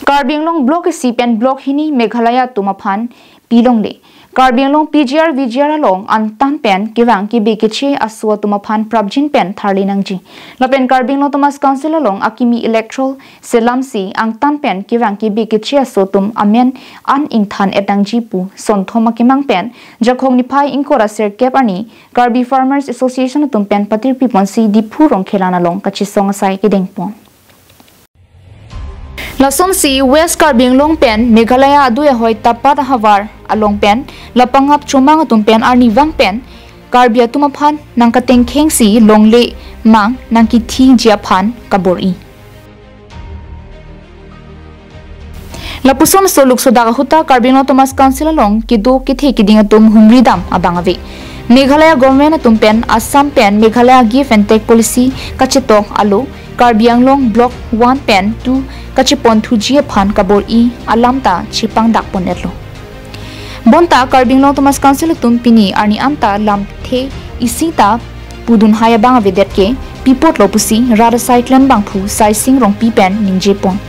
Karbi Anglong Block Sipen Block hini Meghalaya tumaphan pilongle. Karbi Anglong PGR VGR along antan pen kirang ki bekiche aswa tumaphan prabjin pen tharle nangji. Lapen Karbi Anglong Thomas Council along akimi electoral selamsi angtan pen kirang ki bekiche aswa tum amen an inthan etangji pu son thoma kimang pen jakhong nipai inkora serkep ani Karbi Farmers Association tum pen patir pipon si dipu rong khelana long kachisong asai kidengpon. Lason si West Karbi Anglong pen Meghalaya aduya hoy tapat havar along pen lapangap chumang atum pen arni wang pen Karbi atumaphan nang katengkheng si longle mang nang kithi jiaphan kabori Lapuson soluk sodaga huta Karbi Anglong Thomas Council along kido kithe kiding atum humridam abangawe Meghalaya government atum pen Assam pen Meghalaya give and take policy kachetok alo Karbi Anglong Block 1 pen 2 kachipon thujia phan kabor I alamta chipang dakpon etlo bonta Karbi Anglong Thomas Council tum pini arni anta lam the isita pudun haya bang vedet ke pipot lopusi rada cyclone bangphu sai sing rong pi pen ningje pon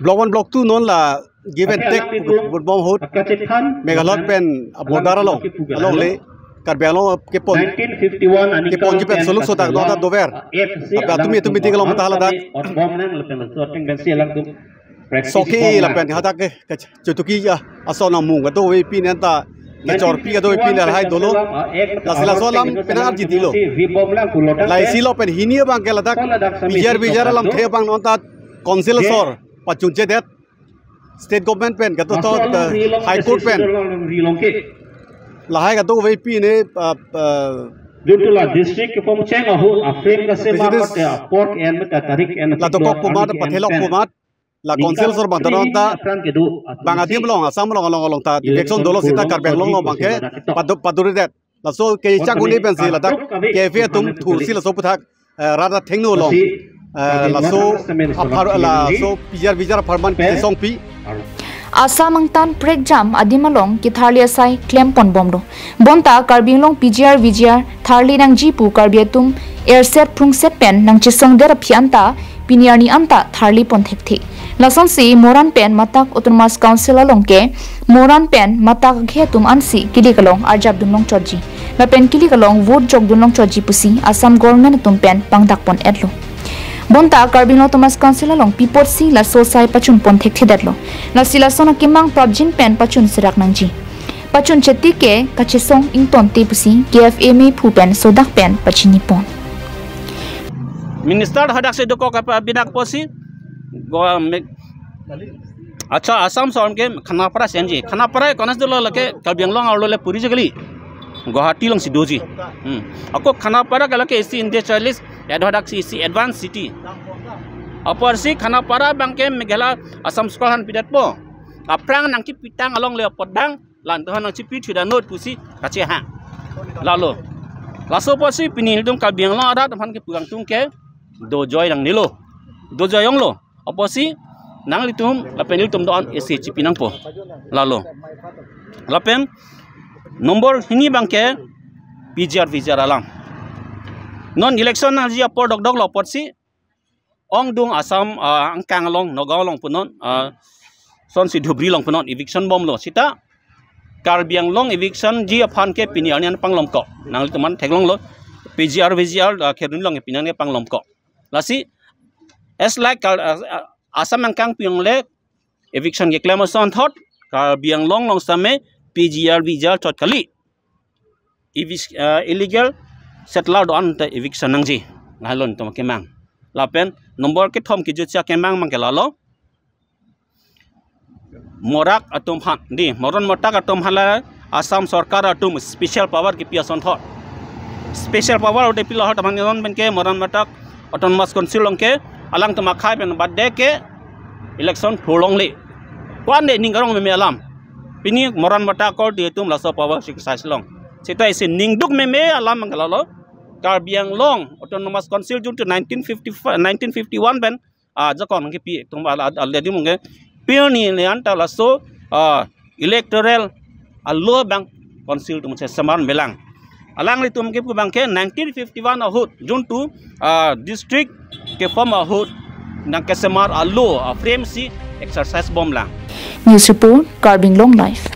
Block 1 Block 2 non la give and take bom hot Meghalaya pen abodara long le Karbi Anglong kepon 1951 ani kepon jipen soluk sotak dota dover tumi tinggal long tahala dak soki la pen hata ke chutuki ya asona mung ga do we pin enta ke chorpi ga do we pin la hai dolo la sila solam penar jitilo la isilo pen hinia bang ke ladak PGR lam the bang nonta council sor pachunche det state government pen ga to high court pen lahai ga do we pin ne Jutula district from Cheng a frame ka se ma port and ka tarik and la to kok pumat pathelok pumat la council sor bantaronta bangadim long asam long ta election dolo sita Karbi Anglong lo bangke paduri det la so ke chaguni pensi la tak ke fe tum thursi la so puthak rada thengno long la so apar la so PGR farman song pi Assam angtan prek jam adimalong ki tharle asai claim pon bomdo bonta Karbi Anglong PGR VGR tharle nang jipu Karbi atum airset phungset pen nang chisong der phianta piniani anta tharle pon thekthi lason si moran pen matak autonomous council along ke moran pen matak khe tum ansi kilikalong arjab dumlong choji la pen kilikalong vote jog dumlong choji pusi Assam government tum pen pangdak pon etlo bonta Karbi Anglong Thomas Council along pipot si la so sai pachun pon thek thedetlo la sila sona kimang prabjin pen pachun sirak nangji pachun cheti ke kachesong ington te pusi KFA me phu pen sodak pen pachini pon minister hadak se doko ka binak posi go acha Assam son ke khanapara senji khanapara konas dolo lake Karbi Anglong arlo le puri jagli Guwahati long si doji ako khanapara galake isi industrialist adhadak si advanced city apar si khanapara bangke Meghalaya Assam school han pidat po aprang nang ki pitang along le podang lan to nang chi pi thida note pusi kache ha lalo laso po si pinil dum Karbi Anglong ada han ke pugang tung ke do joy nang nilo do joy yong lo apo si nang litum lapenil tum don isi chi pinang po lalo lapen nomor hini bangke PGR VGR alang non election na ji apor dog lo potsi ong dung Assam angkang long nogaw long punon son si dhubri long punon eviction bom lo sita Karbi Anglong eviction ji aphan ke pinian an panglom ko nang teman theglong lo PGR VGR khedun long pinian ke panglom ko lasi as like Assam angkang piong le eviction ke claimation thot Karbi Anglong long same PGR VGR chot kali illegal settler on the eviction nangji ngalon to kemang lapen nomor ke thom ki jutcha kemang mang kelalo morak atom han di moron motak atom hala Assam sarkar atom special power ki piason thot special power de pila hot man ben ke moron motak autonomous council long ke alang to makhai ben badde ke election prolong le kwan de ningarong me alam pini moran mata ko di tum laso power exercise long sita isi ningduk me alam mangalalo Karbi Anglong autonomous council jun to 1951 ben jakon ngi pi tum already munge pioni le anta laso electoral allo bang council tum se saman belang alang li tum ke pu bang ke 1951 ahut jun to district ke form ahut nang kesemar allo frame si exercise bom lang. News report, Karbi Anglong Live.